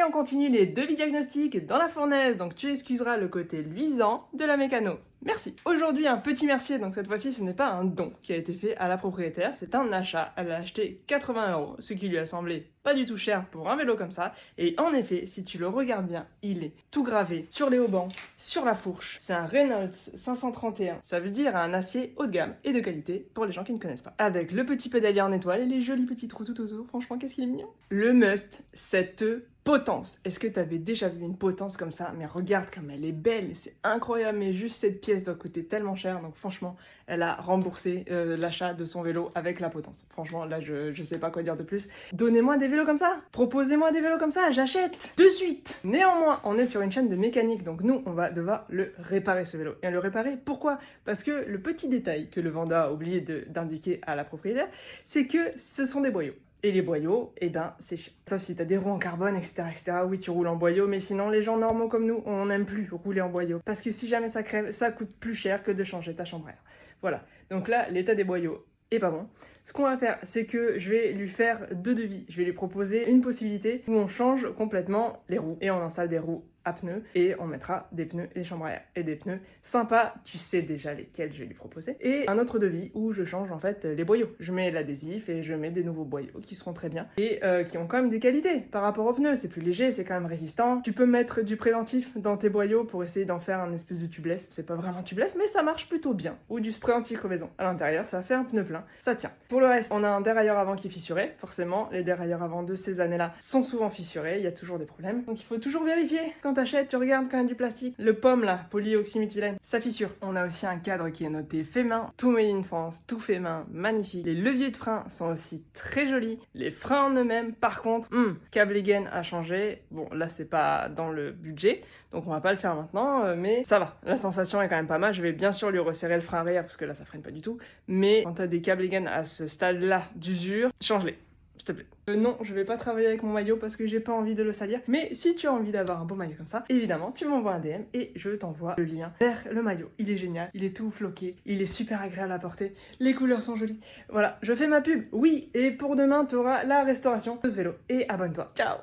Et on continue les devis diagnostiques dans la fournaise, donc tu excuseras le côté luisant de la mécano. Merci. Aujourd'hui, un petit merci, donc cette fois-ci, ce n'est pas un don qui a été fait à la propriétaire, c'est un achat. Elle a acheté 80 €, ce qui lui a semblé pas du tout cher pour un vélo comme ça. Et en effet, si tu le regardes bien, il est tout gravé sur les haubans, sur la fourche. C'est un Reynolds 531. Ça veut dire un acier haut de gamme et de qualité pour les gens qui ne connaissent pas. Avec le petit pédalier en étoile et les jolis petits trous tout autour. Franchement, qu'est-ce qu'il est mignon. Le must, cette potence. Est-ce que tu avais déjà vu une potence comme ça? Mais regarde comme elle est belle, c'est incroyable, mais juste cette pièce doit coûter tellement cher, donc franchement, elle a remboursé l'achat de son vélo avec la potence. Franchement, là, je sais pas quoi dire de plus. Donnez-moi des vélos comme ça, proposez-moi des vélos comme ça, j'achète de suite. Néanmoins, on est sur une chaîne de mécanique, donc nous, on va devoir le réparer ce vélo. Et le réparer, pourquoi? Parce que le petit détail que le vendeur a oublié d'indiquer à la propriétaire, c'est que ce sont des boyaux. Et les boyaux, eh ben, c'est chiant. Sauf si t'as des roues en carbone, etc., etc. Oui, tu roules en boyau, mais sinon, les gens normaux comme nous, on n'aime plus rouler en boyau. Parce que si jamais ça crève, ça coûte plus cher que de changer ta chambre à air. Voilà. Donc là, l'état des boyaux est pas bon. Ce qu'on va faire, c'est que je vais lui faire deux devis. Je vais lui proposer une possibilité où on change complètement les roues. Et on installe des roues à pneus et on mettra des pneus et des chambres à air et des pneus sympas, tu sais déjà lesquels je vais lui proposer. Et un autre devis où je change en fait les boyaux. Je mets l'adhésif et je mets des nouveaux boyaux qui seront très bien et qui ont quand même des qualités par rapport aux pneus. C'est plus léger, c'est quand même résistant. Tu peux mettre du préventif dans tes boyaux pour essayer d'en faire un espèce de tubeless. C'est pas vraiment tubeless, mais ça marche plutôt bien. Ou du spray anti-crevaison à l'intérieur, ça fait un pneu plein, ça tient. Pour le reste, on a un dérailleur avant qui est fissuré. Forcément, les dérailleurs avant de ces années-là sont souvent fissurés, il y a toujours des problèmes. Donc il faut toujours vérifier quand t'achètes, tu regardes quand il y a du plastique. Le pomme là, polyoxyméthylène, ça fissure. On a aussi un cadre qui est noté fait main, tout made in France, tout fait main, magnifique. Les leviers de frein sont aussi très jolis. Les freins en eux-mêmes, par contre, câble et gaine à changer. Bon, là c'est pas dans le budget, donc on va pas le faire maintenant, mais ça va. La sensation est quand même pas mal. Je vais bien sûr lui resserrer le frein arrière parce que là ça freine pas du tout. Mais quand t'as des câbles et gaines à ce stade-là d'usure, change-les. S'il te plaît. Non, je vais pas travailler avec mon maillot parce que j'ai pas envie de le salir. Mais si tu as envie d'avoir un beau maillot comme ça, évidemment, tu m'envoies un DM et je t'envoie le lien vers le maillot. Il est génial, il est tout floqué, il est super agréable à porter, les couleurs sont jolies. Voilà, je fais ma pub, oui, et pour demain, tu auras la restauration de ce vélo. Et abonne-toi. Ciao!